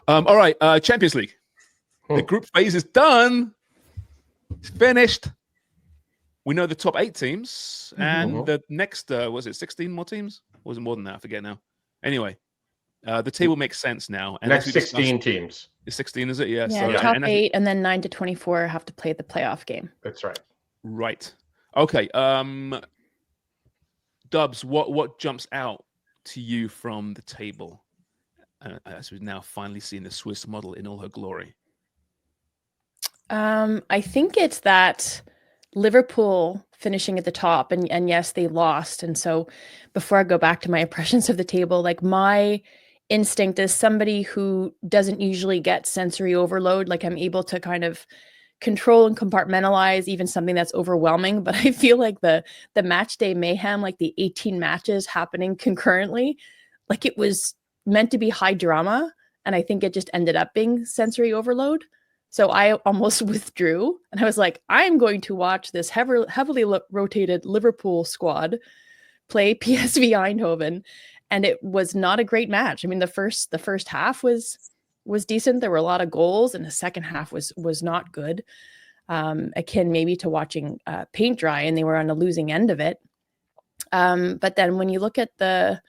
All right, Champions League. The group phase is done. It's finished. We know the top 8 teams, and the next, was it 16 more teams? Or was it more than that? I forget now. Anyway, the table makes sense now. And next 16 teams. It's 16, is it? Yeah. Yeah, so, top 8, and then 9 to 24 have to play the playoff game. That's right. Right. Okay. Dubs, what jumps out to you from the table as we've now finally seen the Swiss model in all her glory? I think it's that Liverpool finishing at the top, and yes, they lost. And so before I go back to my impressions of the table, like my instinct as somebody who doesn't usually get sensory overload, like I'm able to kind of control and compartmentalize even something that's overwhelming. But I feel like the match day mayhem, like the 18 matches happening concurrently, like it was meant to be high drama. And I think it just ended up being sensory overload. So I almost withdrew, and I was like, I'm going to watch this heavily rotated Liverpool squad play PSV Eindhoven. And it was not a great match. I mean, the first half was decent. There were a lot of goals, and the second half was not good. Akin maybe to watching paint dry, and they were on the losing end of it. But then when you look at the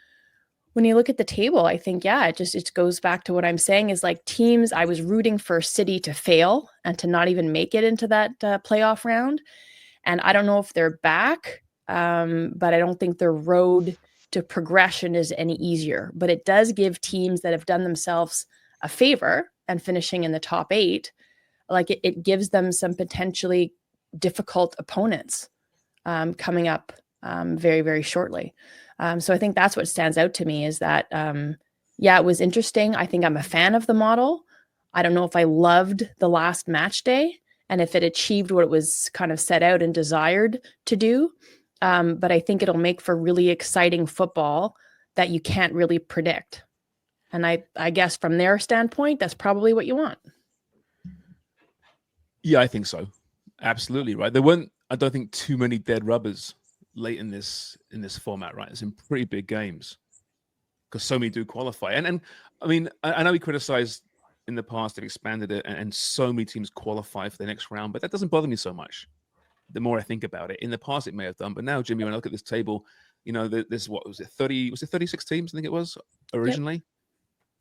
table, I think, yeah, it goes back to what I'm saying is like teams. I was rooting for City to fail and to not even make it into that playoff round. And I don't know if they're back, but I don't think their road to progression is any easier. But it does give teams that have done themselves a favor and finishing in the top 8, like it gives them some potentially difficult opponents coming up very, very shortly. So I think that's what stands out to me is that, it was interesting. I think I'm a fan of the model. I don't know if I loved the last match day and if it achieved what it was kind of set out and desired to do. But I think it'll make for really exciting football that you can't really predict. And I guess from their standpoint, that's probably what you want. Yeah, I think so. Absolutely, right. There weren't, I don't think, too many dead rubbers late in this format, right? It's in pretty big games because so many do qualify. And I mean, I know we criticized in the past, they've expanded it and so many teams qualify for the next round, but that doesn't bother me so much. The more I think about it, in the past it may have done, but now, Jimmy, when I look at this table, you know, there's what was it, 36 teams? I think it was originally.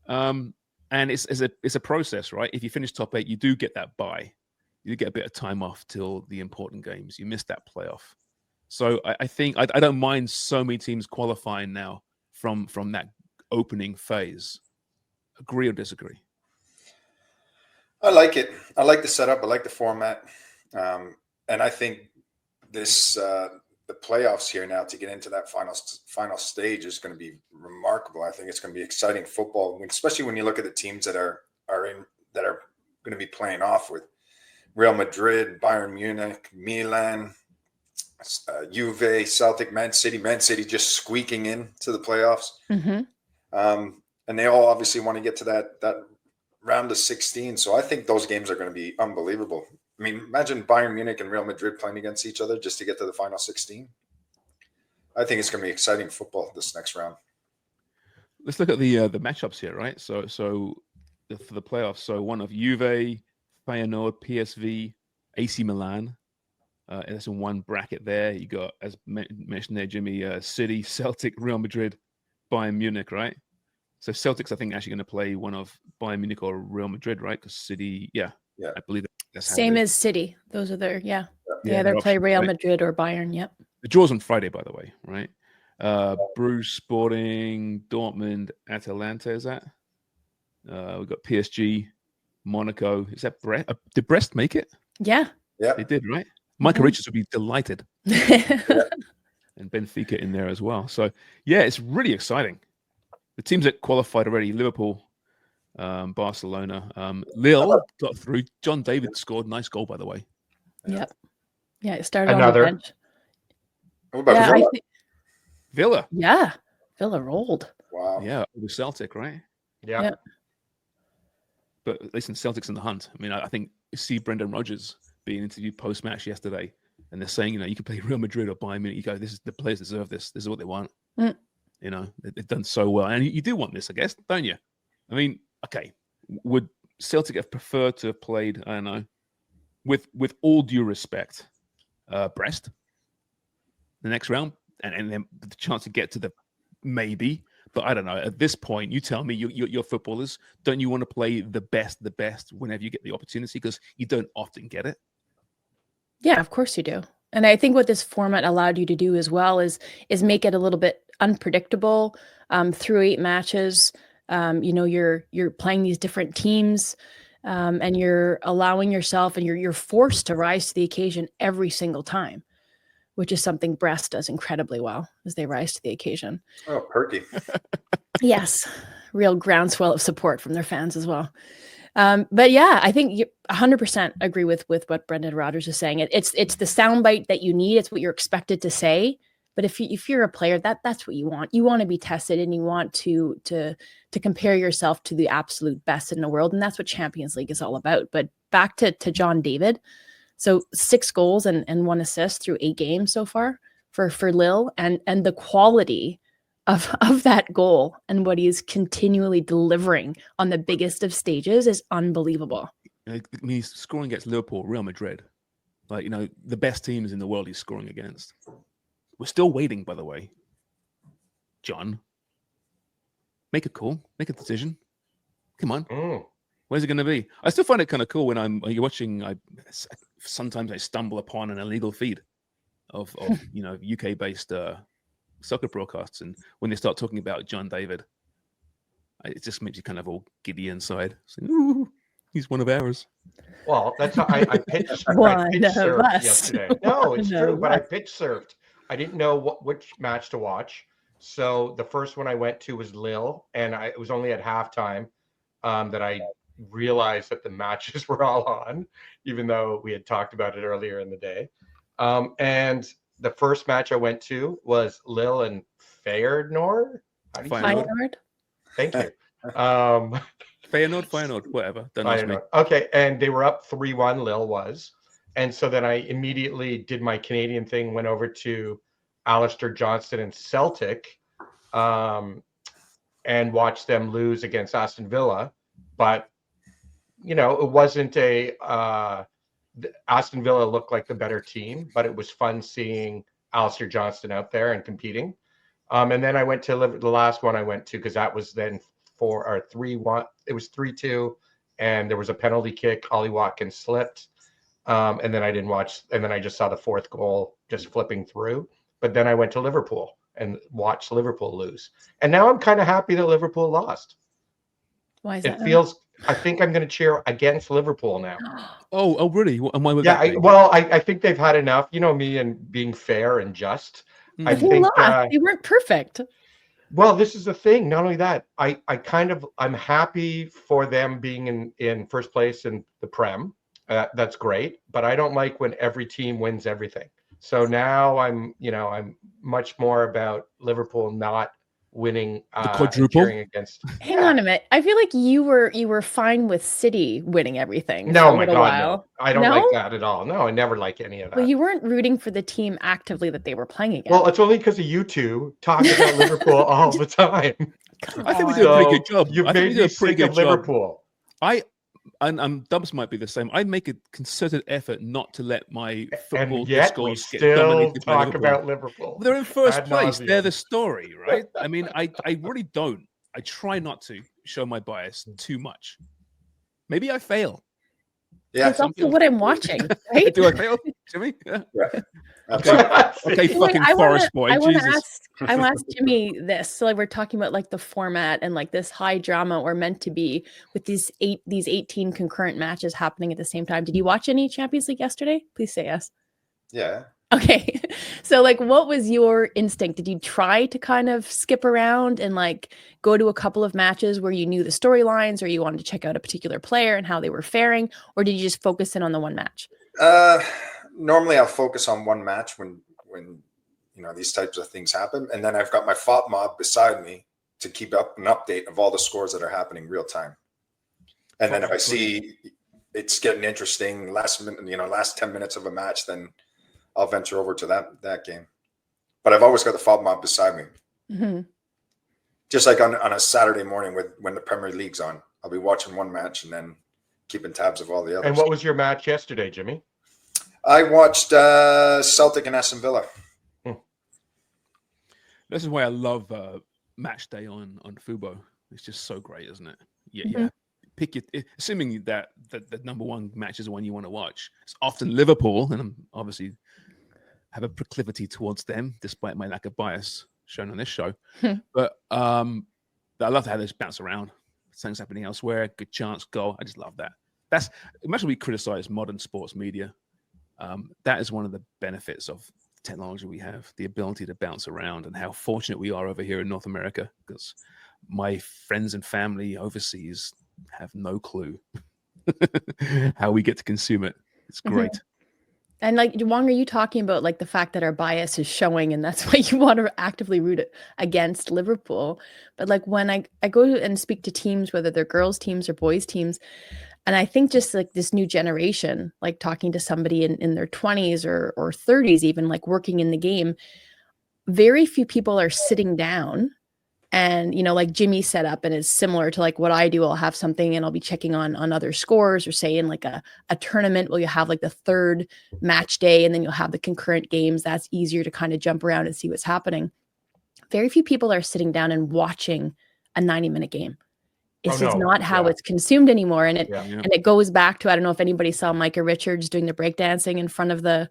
Yep. And it's a process, right? If you finish top 8, you do get that bye. You get a bit of time off till the important games. You miss that playoff. So I think I don't mind so many teams qualifying now from that opening phase. Agree or disagree? I like it. I like the setup. I like the format. And I think this the playoffs here now to get into that final stage is going to be remarkable. I think it's going to be exciting football, especially when you look at the teams that are going to be playing off with Real Madrid, Bayern Munich, Milan, Juve, Celtic, Man City just squeaking in to the playoffs. Mm-hmm. And they all obviously want to get to that round of 16. So I think those games are going to be unbelievable. I mean, imagine Bayern Munich and Real Madrid playing against each other just to get to the final 16. I think it's going to be exciting football this next round. Let's look at the matchups here, right? So for the playoffs, so one of Juve, Feyenoord, PSV, AC Milan. That's in one bracket there. You got, as mentioned there, Jimmy, City, Celtic, Real Madrid, Bayern Munich, right? So Celtics, I think, actually going to play one of Bayern Munich or Real Madrid, right? Because City, I believe that's how same as City. Those are their, they either play Real Madrid or Bayern. Yep. The draw's on Friday, by the way, right? Bruges, Sporting, Dortmund, Atalanta. Is that? We've got PSG, Monaco. Is that Brest? Did Brest make it? Yeah. They did, right? Michael Richards would be delighted. And Benfica in there as well. So, it's really exciting. The teams that qualified already, Liverpool, Barcelona, Lille got through. John David scored. Nice goal, by the way. Yep. Yeah, it started Another. on the bench. What about Villa? Villa. Yeah. Villa rolled. Wow. Yeah, it was Celtic, right? Yeah. Yep. But at least in Celtics in the hunt. I mean, I think you see Brendan Rodgers being interviewed post-match yesterday, and they're saying, you can play Real Madrid or Bayern Munich. You go, the players deserve this. This is what they want. They've done so well. And you do want this, I guess, don't you? I mean, okay, would Celtic have preferred to have played, I don't know, with all due respect, Brest the next round, and then the chance to get to the maybe. But I don't know. At this point, you tell me, you're footballers. Don't you want to play the best whenever you get the opportunity? Because you don't often get it. Yeah, of course you do. And I think what this format allowed you to do as well is make it a little bit unpredictable through 8 matches. You're playing these different teams, and you're allowing yourself, and you're forced to rise to the occasion every single time, which is something Brest does incredibly well, as they rise to the occasion. Oh, perky. Yes, real groundswell of support from their fans as well. But yeah, I think you 100% agree with what Brendan Rodgers is saying. It's the soundbite that you need. It's what you're expected to say. But if you're a player, that's what you want. You want to be tested, and you want to compare yourself to the absolute best in the world, and that's what Champions League is all about. But back to John David. So 6 goals and 1 assist through 8 games so far for Lille, and the quality of that goal and what he is continually delivering on the biggest of stages is unbelievable. I mean, he's scoring against Liverpool, Real Madrid, like, the best teams in the world he's scoring against. We're still waiting, by the way. John, make a call, make a decision. Come on. Where's it going to be? I still find it kind of cool when you're watching. Sometimes I stumble upon an illegal feed of UK based soccer broadcasts, and when they start talking about John David, it just makes you kind of all giddy inside. So, ooh, he's one of ours. Well, that's how I pitch surfed yesterday. No, it's true, but I pitch surfed. I didn't know which match to watch, so the first one I went to was Lille, and it was only at halftime that I realized that the matches were all on, even though we had talked about it earlier in the day. And the first match I went to was Lille and Feyenoord. Feyenoord. Thank you. Feyenoord, whatever. Don't ask me. Okay, and they were up 3-1, Lille was. And so then I immediately did my Canadian thing, went over to Alistair Johnston and Celtic, and watched them lose against Aston Villa. But, it wasn't Aston Villa looked like the better team, but it was fun seeing Alistair Johnston out there and competing. And then I went to the last one I went to, because that was then 3-1. It was 3-2, and there was a penalty kick. Ollie Watkins slipped. And then I didn't watch, and then I just saw the 4th goal just flipping through. But then I went to Liverpool and watched Liverpool lose. And now I'm kind of happy that Liverpool lost. Why is that? I think I'm going to cheer against Liverpool now. Oh, really? Why would Yeah, that be? I think they've had enough. You know me and being fair and just. I think they weren't perfect. Well, this is the thing. Not only that, I'm happy for them being in first place in the Prem. That's great, but I don't like when every team wins everything. So now I'm much more about Liverpool not winning the quadruple against. Hang on a minute. I feel like you were fine with City winning everything. No, my God, no. I don't like that at all. No, I never like any of that. Well, you weren't rooting for the team actively that they were playing against. Well, it's only because of you two talking about Liverpool all the time. I think we do a pretty good job. You've made me sick of Liverpool. And Dubs might be the same. I make a concerted effort not to let my football and yet scores we get dominated still talk by about Liverpool. They're in first Ad place. nauseam. They're the story, right? I mean, I really don't. I try not to show my bias too much. Maybe I fail. Yeah, that's also what I'm watching, right? Do I fail, Jimmy? Yeah. Okay, fucking Forest boy. I want to ask Jimmy this. So like we're talking about like the format and like this high drama we're meant to be with these 18 concurrent matches happening at the same time. Did you watch any Champions League yesterday? Please say yes. Yeah. Okay. So like what was your instinct? Did you try to kind of skip around and like go to a couple of matches where you knew the storylines, or you wanted to check out a particular player and how they were faring, or did you just focus in on the one match? Normally I'll focus on one match when these types of things happen, and then I've got my FOP mob beside me to keep up an update of all the scores that are happening real time. And then if I see it's getting interesting, last 10 minutes of a match, then I'll venture over to that game. But I've always got the FOB mob beside me. Mm-hmm. Just like on a Saturday morning when the Premier League's on, I'll be watching one match and then keeping tabs of all the others. And what was your match yesterday, Jimmy? I watched Celtic and Aston Villa. This is why I love match day on Fubo. It's just so great, isn't it? Yeah, Mhm. yeah. Pick your, assuming that the number one match is the one you want to watch. It's often Liverpool, and I'm obviously have a proclivity towards them, despite my lack of bias shown on this show. But I love how they just bounce around. Things happening elsewhere, good chance, goal. I just love that. That's imagine we criticize modern sports media. That is one of the benefits of technology we have, the ability to bounce around, and how fortunate we are over here in North America, because my friends and family overseas have no clue how we get to consume it. It's great. And like, Wong, are you talking about like the fact that our bias is showing and that's why you want to actively root against Liverpool? But like when I go and speak to teams, whether they're girls teams or boys teams, and I think just like this new generation, like talking to somebody in their 20s or 30s, even like working in the game, very few people are sitting down and, you know, like Jimmy set up, and it's similar to like what I do. I'll have something and I'll be checking on other scores, or say in like a tournament where you have like the third match day and then you'll have the concurrent games. That's easier to kind of jump around and see what's happening. Very few people are sitting down and watching a 90-minute game. This is not how it's consumed anymore. And it goes back to, I don't know if anybody saw Micah Richards doing the breakdancing in front of the,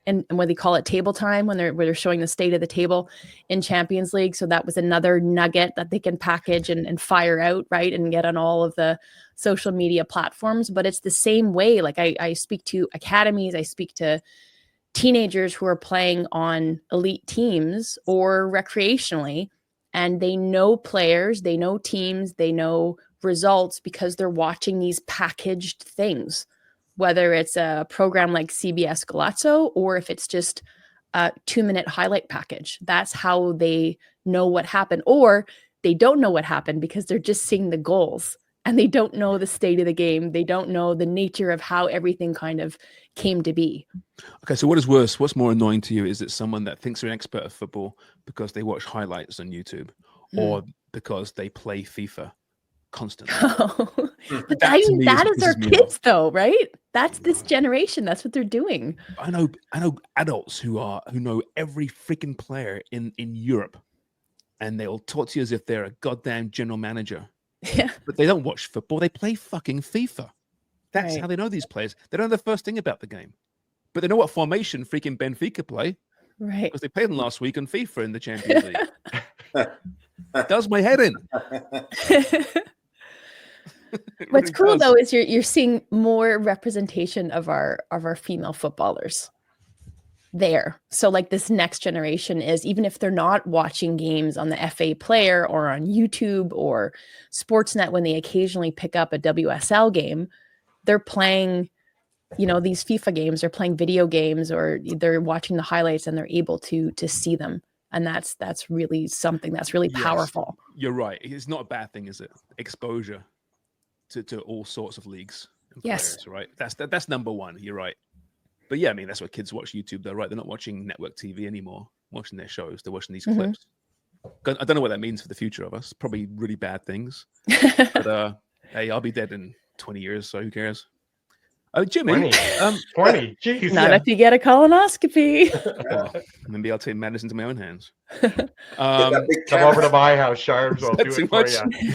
and what they call it, table time, when they're showing the state of the table in Champions League. So that was another nugget that they can package and fire out, right, and get on all of the social media platforms. But it's the same way. Like I speak to academies, I speak to teenagers who are playing on elite teams or recreationally, and they know players, they know teams, they know results because they're watching these packaged things, whether it's a program like CBS Golazo or if it's just a 2-minute highlight package. That's how they know what happened, or they don't know what happened because they're just seeing the goals and they don't know the state of the game. They don't know the nature of how everything kind of came to be. Okay, so what is worse? What's more annoying to you? Is it someone that thinks they're an expert at football because they watch highlights on YouTube, or because they play FIFA constantly? But that is our kids, though, right? That's this generation. That's what they're doing. I know adults who know every freaking player in Europe, and they'll talk to you as if they're a goddamn general manager. Yeah. But they don't watch football. They play fucking FIFA. That's how they know these players. They don't know the first thing about the game, but they know what formation freaking Benfica play. Right. Because they played them last week on FIFA in the Champions League. Does my head in. What's cool though is you're seeing more representation of our female footballers there. So like this next generation is, even if they're not watching games on the FA Player or on YouTube or Sportsnet, when they occasionally pick up a WSL game, they're playing, you know, these FIFA games, they're playing video games, or they're watching the highlights and they're able to see them. And that's really something that's really powerful. You're right. It's not a bad thing, is it? Exposure to all sorts of leagues and players, right? That's number one. You're right. But yeah, I mean, that's what kids watch YouTube, though, right? They're not watching network TV anymore, watching their shows. They're watching these clips. I don't know what that means for the future of us. Probably really bad things. But hey, I'll be dead in 20 years, so who cares? Oh, Jimmy. 20. Jeez. Not if you get a colonoscopy. Well, maybe I'll take matters into my own hands. Come over to my house, Sharps. I'll do it for you.